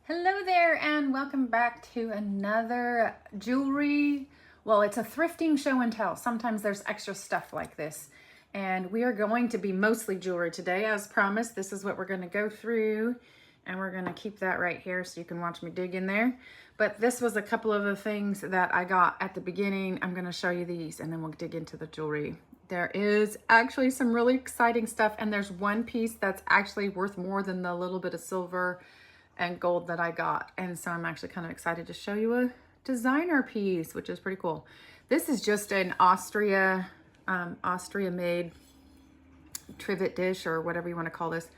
Hello there and welcome back to another jewelry. Well, it's a thrifting show and tell. Sometimes there's extra stuff like this. And we are going to be mostly jewelry today. As promised, this is what we're going to go through. And we're going to keep that right here so you can watch me dig in there. But this was a couple of the things that I got at the beginning. I'm going to show you these and then we'll dig into the jewelry. There is actually some really exciting stuff. And there's one piece that's actually worth more than the little bit of silver and gold that I got. And so I'm actually kind of excited to show you a designer piece, which is pretty cool. This is just an Austria made trivet dish or whatever you want to call this.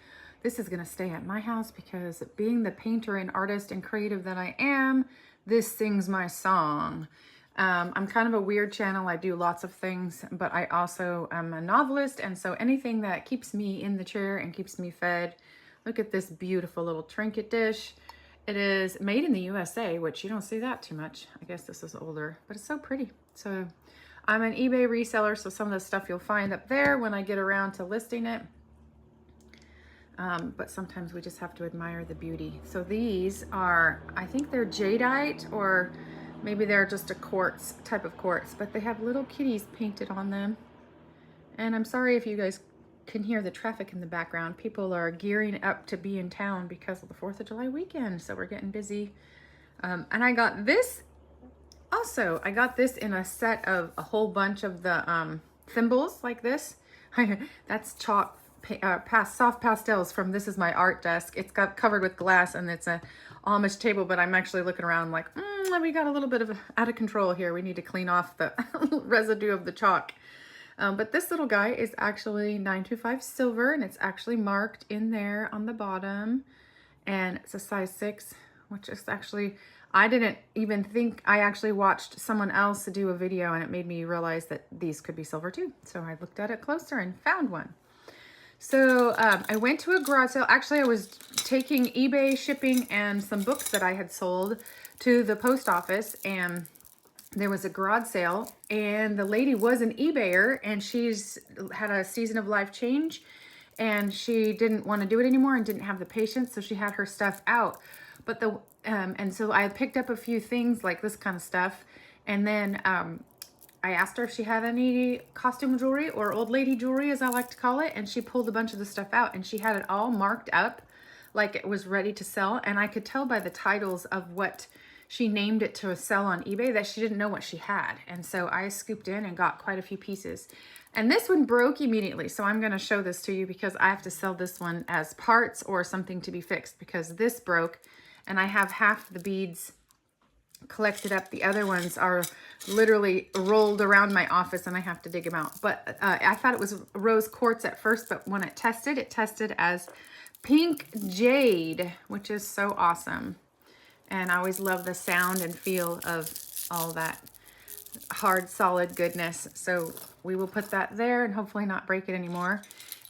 This is going to stay at my house because being the painter and artist and creative that I am, this sings my song. I'm kind of a weird channel. I do lots of things, but I also am a novelist. And so anything that keeps me in the chair and keeps me fed. Look at this beautiful little trinket dish. It is made in the USA, which you don't see that too much. I guess this is older, but it's so pretty. So I'm an eBay reseller, so some of the stuff you'll find up there when I get around to listing it. But sometimes we just have to admire the beauty. So these are, I think they're jadeite, or maybe they're just a quartz, type of quartz, but they have little kitties painted on them. And I'm sorry if you guys can hear the traffic in the background. People are gearing up to be in town because of the 4th of July weekend, so we're getting busy. And I got this also. I got this in a set of a whole bunch of the thimbles like this. That's chalk, soft pastels from This Is My Art Desk. It's got covered with glass and it's a Amish table, but I'm actually looking around like, we got a little bit of out of control here. We need to clean off the residue of the chalk. But this little guy is actually 925 silver, and it's actually marked in there on the bottom, and it's a size 6, which is actually, I didn't even think, I actually watched someone else do a video and it made me realize that these could be silver too. So I looked at it closer and found one. So I went to a garage sale. Actually, I was taking eBay shipping and some books that I had sold to the post office, and there was a garage sale, and the lady was an eBayer, and she's had a season of life change, and she didn't want to do it anymore and didn't have the patience, so she had her stuff out. But the and so I picked up a few things like this kind of stuff, and then I asked her if she had any costume jewelry or old lady jewelry, as I like to call it, and she pulled a bunch of the stuff out, and she had it all marked up like it was ready to sell, and I could tell by the titles of what she named it to sell on eBay that she didn't know what she had. And so I scooped in and got quite a few pieces. And this one broke immediately. So I'm going to show this to you because I have to sell this one as parts or something to be fixed, because this broke and I have half the beads collected up. The other ones are literally rolled around my office and I have to dig them out. But I thought it was rose quartz at first, but when it tested as pink jade, which is so awesome. And I always love the sound and feel of all that hard, solid goodness. So we will put that there and hopefully not break it anymore.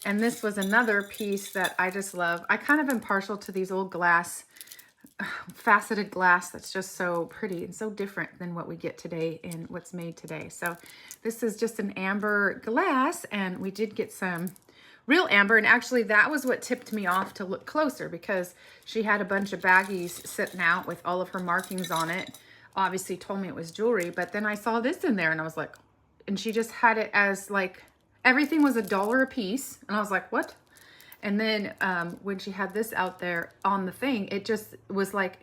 And this was another piece that I just love. I kind of am partial to these old glass, faceted glass that's just so pretty and so different than what we get today and what's made today. So this is just an amber glass, and we did get some real amber, and actually that was what tipped me off to look closer, because she had a bunch of baggies sitting out with all of her markings on it. Obviously told me it was jewelry, but then I saw this in there and I was like, and she just had it as like, everything was $1 a piece, and I was like, what? And then when she had this out there on the thing, it just was like,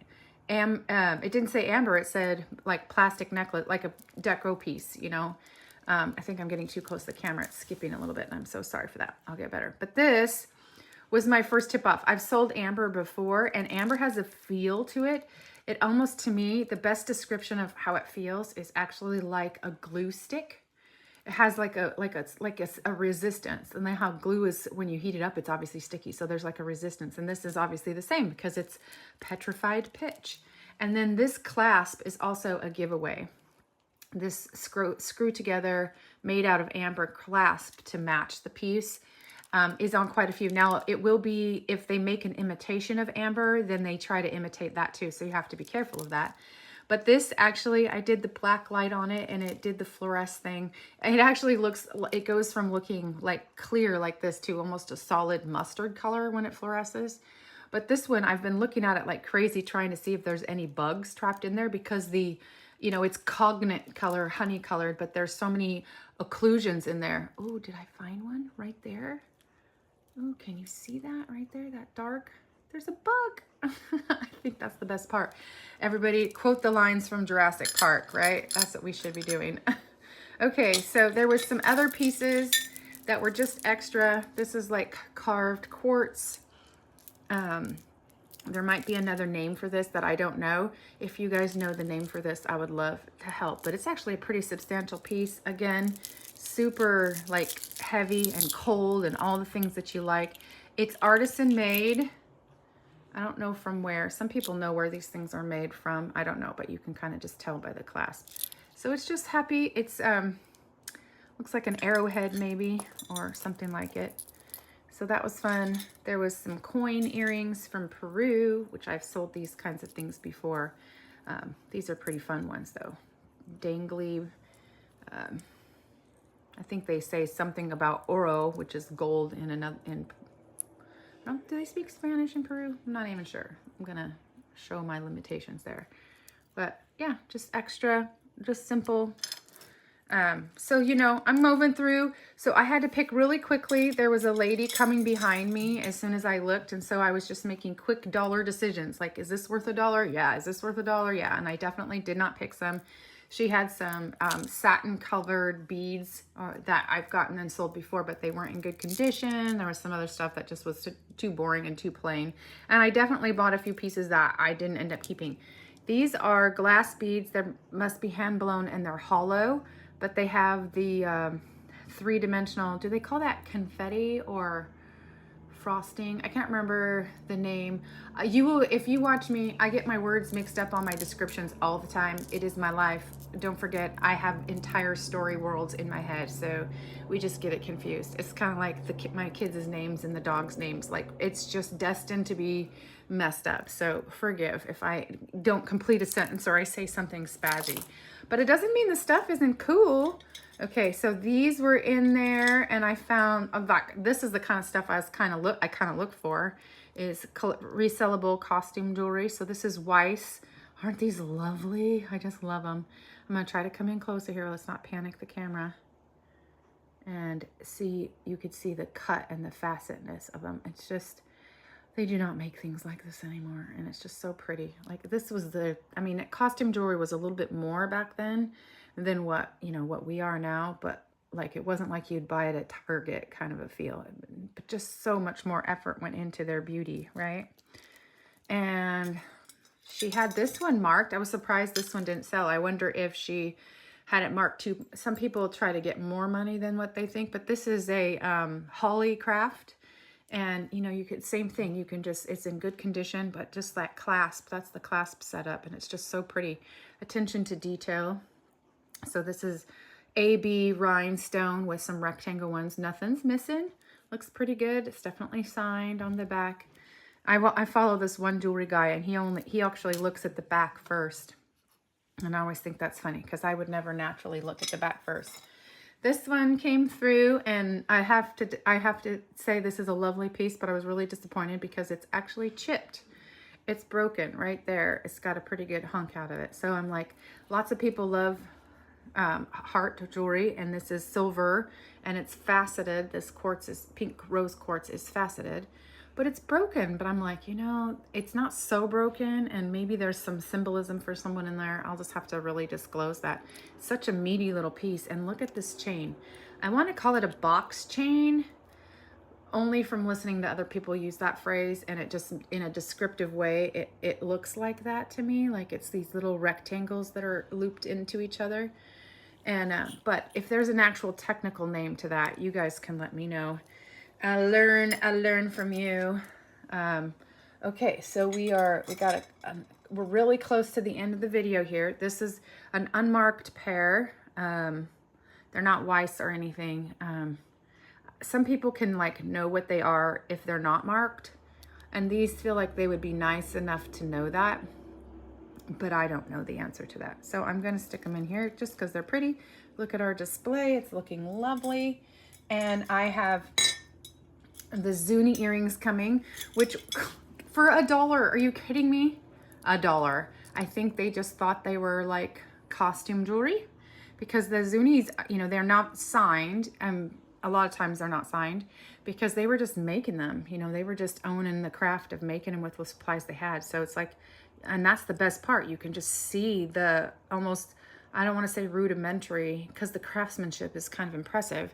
it didn't say amber, it said like plastic necklace, like a deco piece, you know. I think I'm getting too close to the camera. It's skipping a little bit, and I'm so sorry for that. I'll get better. But this was my first tip off. I've sold amber before, and amber has a feel to it. It almost, to me, the best description of how it feels is actually like a glue stick. It has like a resistance, and then how glue is, when you heat it up, it's obviously sticky. So there's like a resistance, and this is obviously the same because it's petrified pitch. And then this clasp is also a giveaway. This screw together made out of amber clasp to match the piece is on quite a few. Now it will be, if they make an imitation of amber, then they try to imitate that too. So you have to be careful of that. But this actually, I did the black light on it and it did the fluoresce thing. It actually looks, it goes from looking like clear like this to almost a solid mustard color when it fluoresces. But this one, I've been looking at it like crazy, trying to see if there's any bugs trapped in there, because the, you know, it's cognate color, honey colored, but there's so many occlusions in there. Oh, did I find one right there? Oh, can you see that right there, that dark? There's a bug. I think that's the best part. Everybody quote the lines from Jurassic Park, right? That's what we should be doing. Okay, so there was some other pieces that were just extra. This is like carved quartz. There might be another name for this that I don't know. If you guys know the name for this, I would love to help. But it's actually a pretty substantial piece. Again, super like heavy and cold and all the things that you like. It's artisan made. I don't know from where. Some people know where these things are made from. I don't know, but you can kind of just tell by the clasp. So it's just happy. It's looks like an arrowhead maybe, or something like it. So that was fun. There was some coin earrings from Peru, which I've sold these kinds of things before. These are pretty fun ones though. Dangly. I think they say something about oro, which is gold in another, do they speak Spanish in Peru? I'm not even sure. I'm gonna show my limitations there. But yeah, just extra, just simple. So, you know, I'm moving through. So I had to pick really quickly. There was a lady coming behind me as soon as I looked. And so I was just making quick dollar decisions. Like, is this worth $1? Yeah. Is this worth $1? Yeah. And I definitely did not pick some. She had some satin covered beads that I've gotten and sold before, but they weren't in good condition. There was some other stuff that just was too boring and too plain. And I definitely bought a few pieces that I didn't end up keeping. These are glass beads. They must be hand blown and they're hollow, but they have the three-dimensional, do they call that confetti or frosting? I can't remember the name. You will, if you watch me, I get my words mixed up on my descriptions all the time. It is my life. Don't forget, I have entire story worlds in my head, so we just get it confused. It's kind of like my kids' names and the dogs' names. Like, it's just destined to be messed up. So forgive if I don't complete a sentence or I say something spazzy. But it doesn't mean the stuff isn't cool. Okay, so these were in there, and I found this is the kind of stuff I kind of look for, is resellable costume jewelry. So this is Weiss. Aren't these lovely? I just love them. I'm gonna try to come in closer here. Let's not panic the camera. And see, you could see the cut and the facetness of them. It's just, they do not make things like this anymore, and it's just so pretty. Like, this was I mean, costume jewelry was a little bit more back then than what, you know, what we are now, but like, it wasn't like you'd buy it at Target kind of a feel, but just so much more effort went into their beauty, right? And she had this one marked. I was surprised this one didn't sell. I wonder if she had it marked too. Some people try to get more money than what they think, but this is a holly craft. And, you know, you could, same thing, you can just, it's in good condition, but just that clasp, that's the clasp setup, and it's just so pretty. Attention to detail. So this is AB rhinestone with some rectangle ones. Nothing's missing. Looks pretty good. It's definitely signed on the back. I follow this one jewelry guy, and he actually looks at the back first. And I always think that's funny, because I would never naturally look at the back first. This one came through, and I have to say this is a lovely piece, but I was really disappointed because it's actually chipped. It's broken right there. It's got a pretty good hunk out of it. So I'm like, lots of people love heart jewelry, and this is silver, and it's faceted. This quartz is pink rose quartz is faceted, but it's broken. But I'm like, you know, it's not so broken, and maybe there's some symbolism for someone in there. I'll just have to really disclose that. Such a meaty little piece. And look at this chain. I want to call it a box chain, only from listening to other people use that phrase, and it just, in a descriptive way, it looks like that to me. Like, it's these little rectangles that are looped into each other. And but if there's an actual technical name to that, you guys can let me know. I learn from you. Okay, so we're really close to the end of the video here. This is an unmarked pair. They're not Weiss or anything. Some people can like know what they are if they're not marked, and these feel like they would be nice enough to know that, but I don't know the answer to that. So I'm gonna stick them in here just because they're pretty. Look at our display, it's looking lovely. And I have the Zuni earrings coming, which for $1. Are you kidding me? $1. I think they just thought they were like costume jewelry, because the Zunis, you know, they're not signed. A lot of times they're not signed because they were just making them, you know, they were just owning the craft of making them with the supplies they had. So it's like, and that's the best part. You can just see the almost, I don't want to say rudimentary, because the craftsmanship is kind of impressive,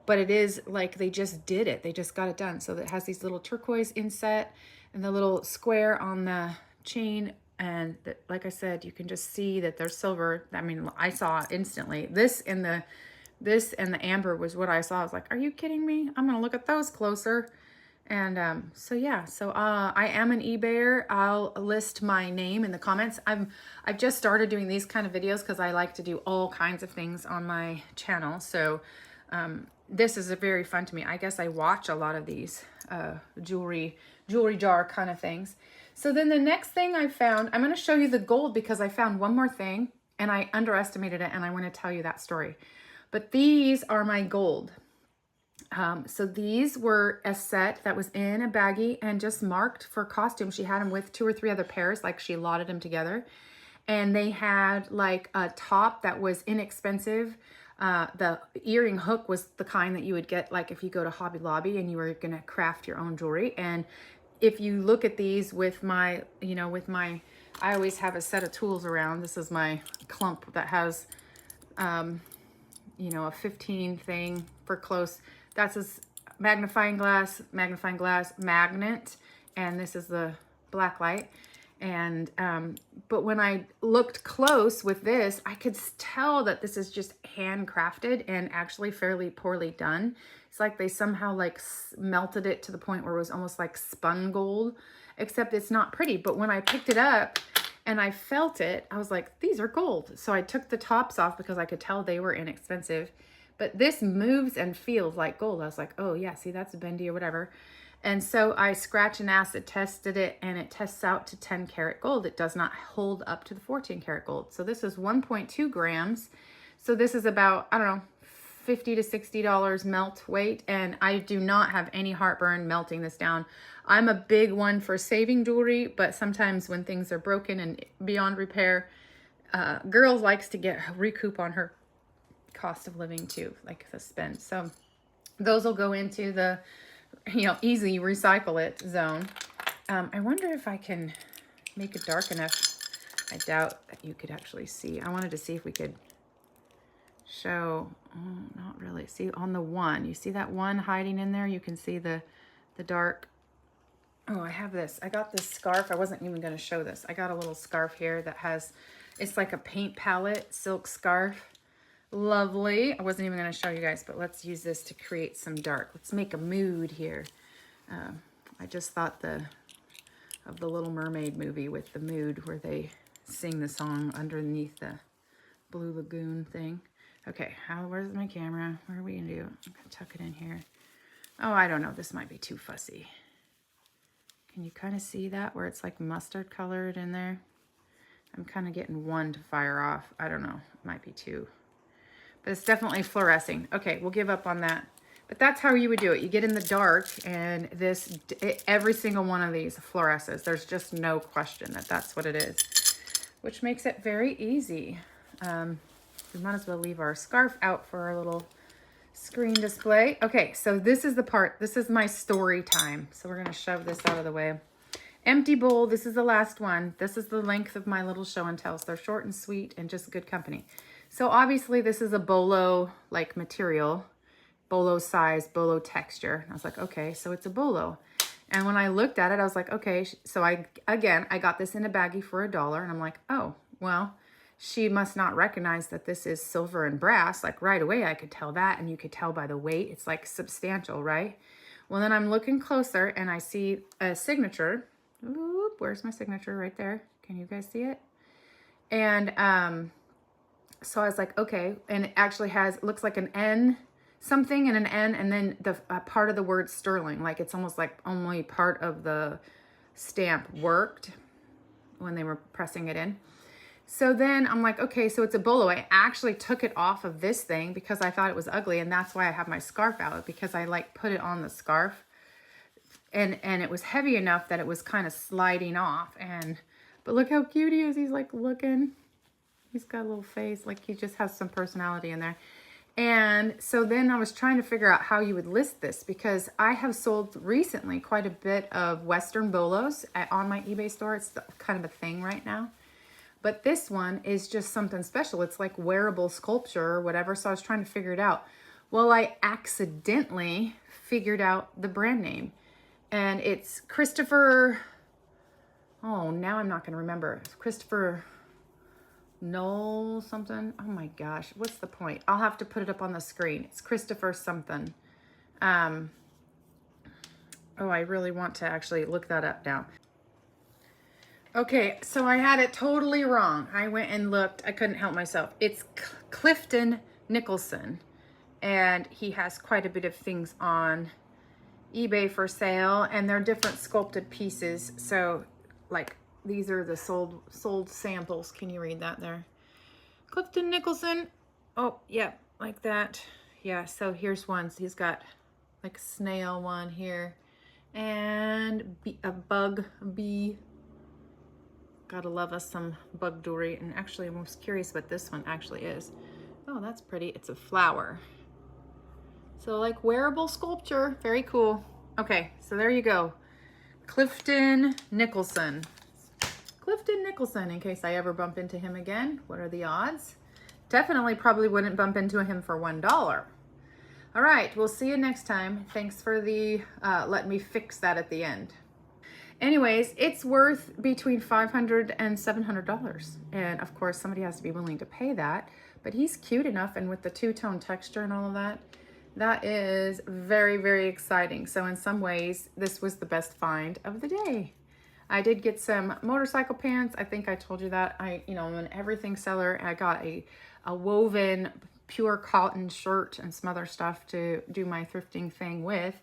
but it is like they just did it. They just got it done. So it has these little turquoise inset and the little square on the chain. And like I said, you can just see that they're silver. I mean, I saw instantly. This and the amber was what I saw. I was like, are you kidding me? I'm gonna look at those closer. And so yeah, so I am an eBayer. I'll list my name in the comments. I've just started doing these kind of videos because I like to do all kinds of things on my channel. So this is very fun to me. I guess I watch a lot of these jewelry jar kind of things. So then the next thing I found, I'm going to show you the gold, because I found one more thing and I underestimated it, and I want to tell you that story. But these are my gold. So these were a set that was in a baggie and just marked for costume. She had them with 2 or 3 other pairs, like she lotted them together. And they had like a top that was inexpensive. The earring hook was the kind that you would get like if you go to Hobby Lobby and you were going to craft your own jewelry. And if you look at these with my, you know, I always have a set of tools around. This is my clump that has, you know, a 15 thing for close. That's a magnifying glass, magnet, and this is the black light. And but when I looked close with this, I could tell that this is just handcrafted and actually fairly poorly done. It's like they somehow like melted it to the point where it was almost like spun gold, except it's not pretty. But when I picked it up and I felt it, I was like, these are gold. So I took the tops off because I could tell they were inexpensive. But this moves and feels like gold. I was like, oh yeah, see, that's bendy or whatever. And so I scratch and acid tested it, and it tests out to 10 karat gold. It does not hold up to the 14 karat gold. So this is 1.2 grams. So this is about, I don't know, $50 to $60 melt weight. And I do not have any heartburn melting this down. I'm a big one for saving jewelry, but sometimes when things are broken and beyond repair, girl likes to recoup on her cost of living too, like the spend. So those will go into the, you know, easy recycle it zone. I wonder if I can make it dark enough. I doubt that you could actually see. I wanted to see if we could show, oh, not really. See on the one, you see that one hiding in there? You can see the dark. Oh, I have this. I got this scarf. I wasn't even going to show this. I got a little scarf here that has, it's like a paint palette silk scarf. Lovely. I wasn't even going to show you guys, but let's use this to create some dark. Let's make a mood here. I just thought of the Little Mermaid movie with the mood where they sing the song underneath the Blue Lagoon thing. Okay, where's my camera? What are we going to do? I'm going to tuck it in here. Oh, I don't know. This might be too fussy. Can you kind of see that where it's like mustard colored in there? I'm kind of getting one to fire off. I don't know. It might be two. But it's definitely fluorescing. Okay, we'll give up on that. But that's how you would do it. You get in the dark, and every single one of these fluoresces. There's just no question that that's what it is, which makes it very easy. We might as well leave our scarf out for our little screen display. Okay, so this is the part. This is my story time. So we're going to shove this out of the way. Empty bowl. This is the last one. This is the length of my little show and tells. They're short and sweet and just good company. So obviously this is a bolo like material, bolo size, bolo texture. And I was like, okay, so it's a bolo. And when I looked at it, I was like, okay. So I got this in a baggie for $1, and I'm like, oh, well, she must not recognize that this is silver and brass. Like right away, I could tell that, and you could tell by the weight. It's like substantial, right? Well, then I'm looking closer and I see a signature. Oop, where's my signature? Right there. Can you guys see it? And, so I was like, okay, and it actually looks like an N something and an N, and then the part of the word sterling, like it's almost like only part of the stamp worked when they were pressing it in. So then I'm like, okay, so it's a bolo. I actually took it off of this thing because I thought it was ugly, and that's why I have my scarf out, because I like put it on the scarf. and it was heavy enough that it was kind of sliding off. But look how cute he is. He's like looking. He's got a little face, like he just has some personality in there. And so then I was trying to figure out how you would list this, because I have sold recently quite a bit of Western bolos on my eBay store. It's kind of a thing right now. But this one is just something special. It's like wearable sculpture or whatever. So I was trying to figure it out. Well, I accidentally figured out the brand name. And it's Christopher... Oh, now I'm not going to remember. It's Christopher... Noel something. Oh my gosh, what's the point? I'll have to put it up on the screen. It's Christopher something. Oh, I really want to actually look that up now. Okay, so I had it totally wrong. I went and looked. I couldn't help myself. It's Clifton Nicholson, and he has quite a bit of things on eBay for sale, and they're different sculpted pieces. So like, these are the sold samples. Can you read that there? Clifton Nicholson. Oh, yeah, like that. Yeah, so here's one. So he's got like a snail one here. And a bug bee. Gotta love us some bug jewelry. And actually, I'm most curious what this one actually is. Oh, that's pretty. It's a flower. So like wearable sculpture. Very cool. Okay, so there you go. Clifton Nicholson. Clifton Nicholson, in case I ever bump into him again. What are the odds? Definitely probably wouldn't bump into him for $1. All right, we'll see you next time. Thanks for the letting me fix that at the end. Anyways, it's worth between $500 and $700. And of course, somebody has to be willing to pay that. But he's cute enough, and with the two-tone texture and all of that, that is very, very exciting. So in some ways, this was the best find of the day. I did get some motorcycle pants. I think I told you that. I'm an everything seller. I got a woven pure cotton shirt and some other stuff to do my thrifting thing with.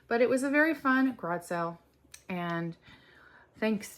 But it was a very fun garage sale. And thanks